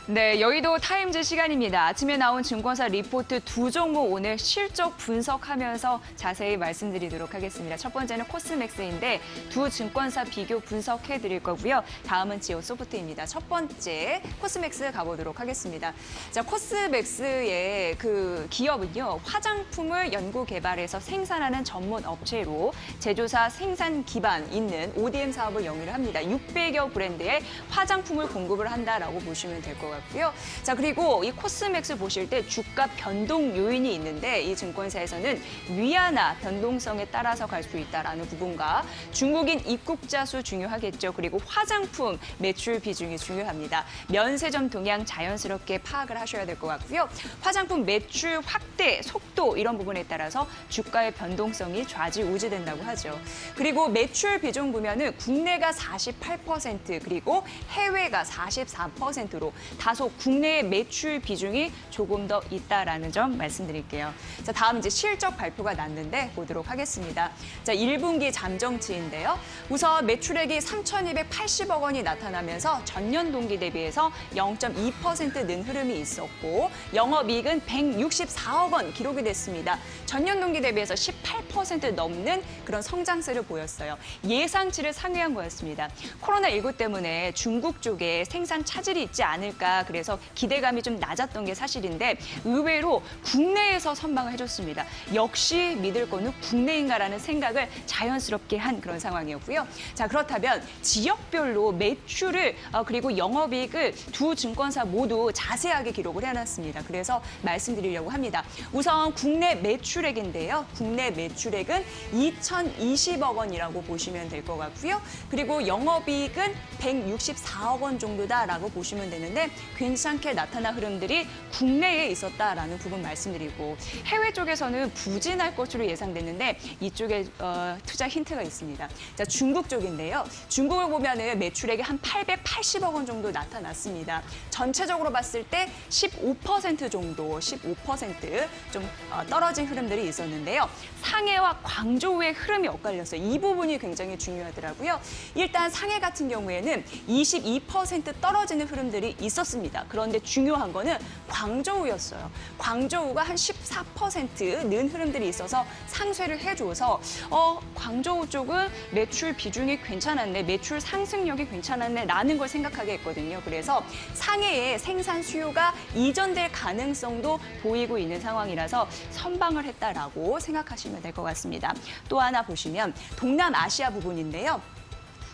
네, 여의도 타임즈 시간입니다. 아침에 나온 증권사 리포트 두 종목 오늘 실적 분석하면서 자세히 말씀드리도록 하겠습니다. 첫 번째는 코스맥스인데 두 증권사 비교 분석해 드릴 거고요. 다음은 지오소프트입니다. 첫 번째 코스맥스 가보도록 하겠습니다. 자, 코스맥스의 그 기업은요. 화장품을 연구 개발해서 생산하는 전문 업체로 제조사 생산 기반 있는 ODM 사업을 영위를 합니다. 600여 브랜드의 화장품을 공급을 한다라고 보시면 될 것 같고요. 자, 그리고 이 코스맥스 보실 때 주가 변동 요인이 있는데 이 증권사에서는 위안화 변동성에 따라서 갈 수 있다라는 부분과 중국인 입국자 수 중요하겠죠. 그리고 화장품 매출 비중이 중요합니다. 면세점 동향 자연스럽게 파악을 하셔야 될 것 같고요. 화장품 매출 확대 속도 이런 부분에 따라서 주가의 변동성이 좌지우지된다고 하죠. 그리고 매출 비중 보면은 국내가 48% 그리고 해외가 44%로 다소 국내의 매출 비중이 조금 더 있다라는 점 말씀드릴게요. 자, 다음 이제 실적 발표가 났는데 보도록 하겠습니다. 자, 1분기 잠정치인데요. 우선 매출액이 3,280억 원이 나타나면서 전년 동기 대비해서 0.2% 는 흐름이 있었고 영업이익은 164억 원 기록이 됐습니다. 전년 동기 대비해서 18% 넘는 그런 성장세를 보였어요. 예상치를 상회한 거였습니다. 코로나19 때문에 중국 쪽에 생산 차질이 있지 않을까 그래서 기대감이 좀 낮았던 게 사실인데 의외로 국내에서 선방을 해줬습니다. 역시 믿을 거는 국내인가라는 생각을 자연스럽게 한 그런 상황이었고요. 자, 그렇다면 지역별로 매출을 그리고 영업이익을 두 증권사 모두 자세하게 기록을 해놨습니다. 그래서 말씀드리려고 합니다. 우선 국내 매출액인데요. 국내 매출액은 2,020억 원이라고 보시면 될 것 같고요. 그리고 영업이익은 164억 원 정도다라고 보시면 되는데 괜찮게 나타난 흐름들이 국내에 있었다라는 부분 말씀드리고 해외 쪽에서는 부진할 것으로 예상됐는데 이쪽에 투자 힌트가 있습니다. 자, 중국 쪽인데요. 중국을 보면은 매출액이 한 880억 원 정도 나타났습니다. 전체적으로 봤을 때 15% 정도, 15%좀 떨어진 흐름들이 있었는데요. 상해와 광저우의 흐름이 엇갈렸어요. 이 부분이 굉장히 중요하더라고요. 일단 상해 같은 경우에는 22% 떨어지는 흐름들이 있었습니다. 그런데 중요한 거는 광저우였어요. 광저우가 한 14%는 흐름들이 있어서 상쇄를 해줘서 광저우 쪽은 매출 비중이 괜찮았네, 매출 상승력이 괜찮았네 라는 걸 생각하게 했거든요. 그래서 상해의 생산 수요가 이전될 가능성도 보이고 있는 상황이라서 선방을 했다라고 생각하시면 될 것 같습니다. 또 하나 보시면 동남아시아 부분인데요.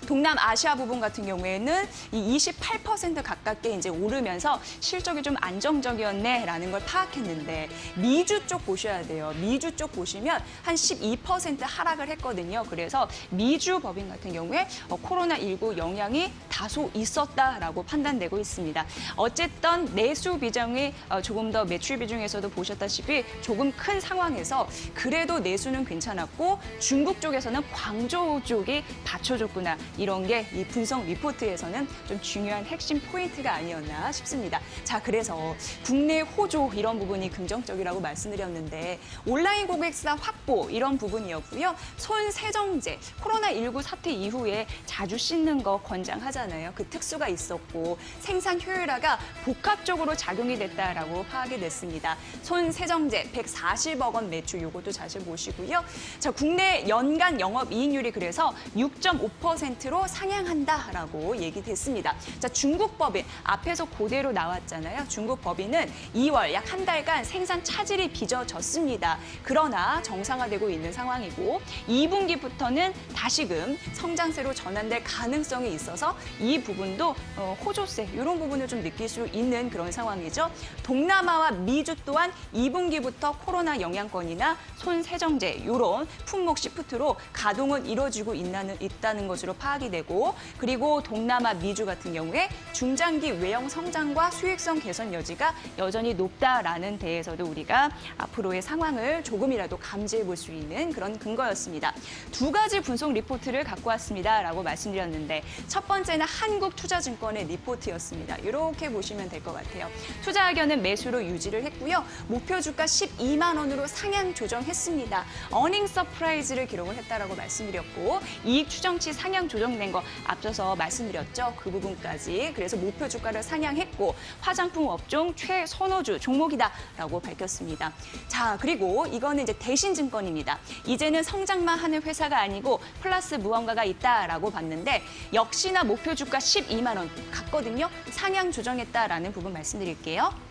동남아시아 부분 같은 경우에는 이 28% 가깝게 이제 오르면서 실적이 좀 안정적이었네라는 걸 파악했는데 미주 쪽 보셔야 돼요. 미주 쪽 보시면 한 12% 하락을 했거든요. 그래서 미주 법인 같은 경우에 코로나19 영향이 다소 있었다라고 판단되고 있습니다. 어쨌든 내수 비중이 조금 더 매출 비중에서도 보셨다시피 조금 큰 상황에서 그래도 내수는 괜찮았고 중국 쪽에서는 광저우 쪽이 받쳐줬구나. 이런 게 이 분석 리포트에서는 좀 중요한 핵심 포인트가 아니었나 싶습니다. 자, 그래서 국내 호조 이런 부분이 긍정적이라고 말씀드렸는데 온라인 고객사 확보 이런 부분이었고요. 손 세정제, 코로나19 사태 이후에 자주 씻는 거 권장하잖아요. 그 특수가 있었고 생산 효율화가 복합적으로 작용이 됐다라고 파악이 됐습니다. 손 세정제 140억 원 매출 이것도 자세히 보시고요. 자, 국내 연간 영업이익률이 그래서 6.5%로 상향한다라고 얘기됐습니다. 자, 중국 법인 앞에서 그대로 나왔잖아요. 중국 법인은 2월 약 한 달간 생산 차질이 빚어졌습니다. 그러나 정상화되고 있는 상황이고 2분기부터는 다시금 성장세로 전환될 가능성이 있어서 이 부분도 호조세 이런 부분을 좀 느낄 수 있는 그런 상황이죠. 동남아와 미주 또한 2분기부터 코로나 영향권이나 손 세정제 이런 품목 시프트로 가동은 이루어지고 있다는 것으로 파악이 되고 그리고 동남아 미주 같은 경우에 중장기 외형 성장과 수익성 개선 여지가 여전히 높다라는 데에서도 우리가 앞으로의 상황을 조금이라도 감지해 볼 수 있는 그런 근거였습니다. 두 가지 분석 리포트를 갖고 왔습니다라고 말씀드렸는데 첫 번째는 한국투자증권의 리포트였습니다. 이렇게 보시면 될 것 같아요. 투자 의견은 매수로 유지를 했고요. 목표 주가 12만 원으로 상향 조정했습니다. 어닝 서프라이즈를 기록을 했다라고 말씀드렸고 이익 추정치 상향 조정 조정된 거 앞서서 말씀드렸죠. 그 부분까지. 그래서 목표 주가를 상향했고 화장품 업종 최선호주 종목이다라고 밝혔습니다. 자, 그리고 이거는 이제 대신증권입니다. 이제는 성장만 하는 회사가 아니고 플러스 무언가가 있다라고 봤는데 역시나 목표 주가 12만 원 갔거든요. 상향 조정했다라는 부분 말씀드릴게요.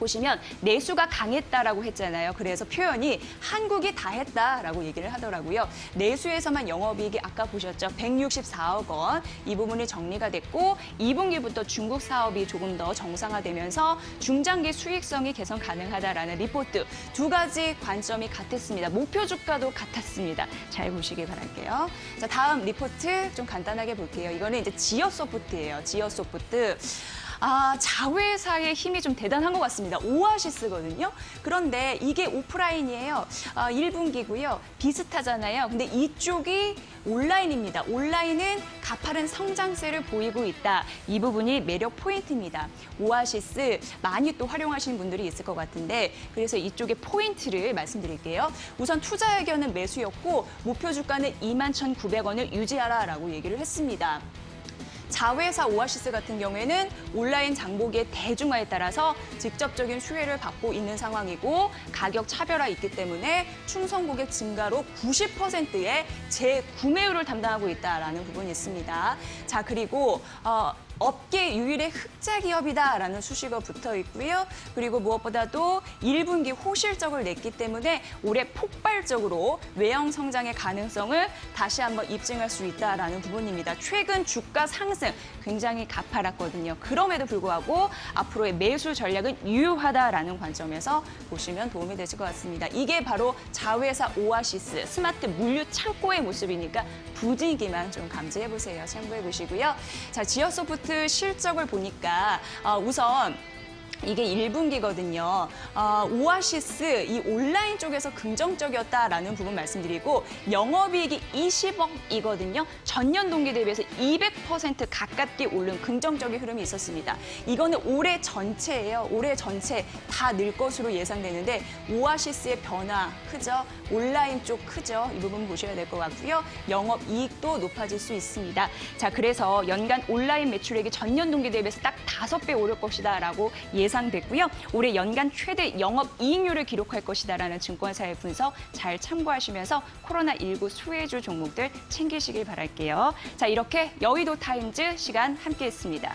보시면 내수가 강했다라고 했잖아요. 그래서 표현이 한국이 다 했다라고 얘기를 하더라고요. 내수에서만 영업이익이 아까 보셨죠. 164억 원. 이 부분이 정리가 됐고 2분기부터 중국 사업이 조금 더 정상화되면서 중장기 수익성이 개선 가능하다라는 리포트. 두 가지 관점이 같았습니다. 목표 주가도 같았습니다. 잘 보시길 바랄게요. 자, 다음 리포트 좀 간단하게 볼게요. 이거는 이제 지어소프트예요. 지어소프트. 자회사의 힘이 좀 대단한 것 같습니다. 오아시스거든요. 그런데 이게 오프라인이에요. 1분기고요. 비슷하잖아요. 근데 이쪽이 온라인입니다. 온라인은 가파른 성장세를 보이고 있다. 이 부분이 매력 포인트입니다. 오아시스 많이 또 활용하시는 분들이 있을 것 같은데 그래서 이쪽의 포인트를 말씀드릴게요. 우선 투자 의견은 매수였고 목표 주가는 21,900원을 유지하라라고 얘기를 했습니다. 자회사 오아시스 같은 경우에는 온라인 장보기의 대중화에 따라서 직접적인 수혜를 받고 있는 상황이고 가격 차별화 있기 때문에 충성 고객 증가로 90%의 재구매율을 담당하고 있다라는 부분이 있습니다. 자, 그리고 업계 유일의 흑자 기업이다라는 수식어 붙어 있고요. 그리고 무엇보다도 1분기 호실적을 냈기 때문에 올해 폭발적으로 외형 성장의 가능성을 다시 한번 입증할 수 있다라는 부분입니다. 최근 주가 상승 굉장히 가파랐거든요. 그럼에도 불구하고 앞으로의 매수 전략은 유효하다라는 관점에서 보시면 도움이 되실 것 같습니다. 이게 바로 자회사 오아시스 스마트 물류 창고의 모습이니까 부진기만 좀 감지해 보세요. 참고해 보시고요. 자, 지어소프트 실적을 보니까 우선 이게 1분기거든요. 오아시스 이 온라인 쪽에서 긍정적이었다라는 부분 말씀드리고 영업이익이 20억이거든요. 전년 동기 대비해서 200% 가깝게 오른 긍정적인 흐름이 있었습니다. 이거는 올해 전체예요. 올해 전체 다 늘 것으로 예상되는데 오아시스의 변화 크죠. 온라인 쪽 크죠. 이 부분 보셔야 될 것 같고요. 영업이익도 높아질 수 있습니다. 자, 그래서 연간 온라인 매출액이 전년 동기 대비해서 딱 5배 오를 것이다라고 예상됐고요. 올해 연간 최대 영업이익률을 기록할 것이다라는 증권사의 분석 잘 참고하시면서 코로나19 수혜주 종목들 챙기시길 바랄게요. 자, 이렇게 여의도 타임즈 시간 함께했습니다.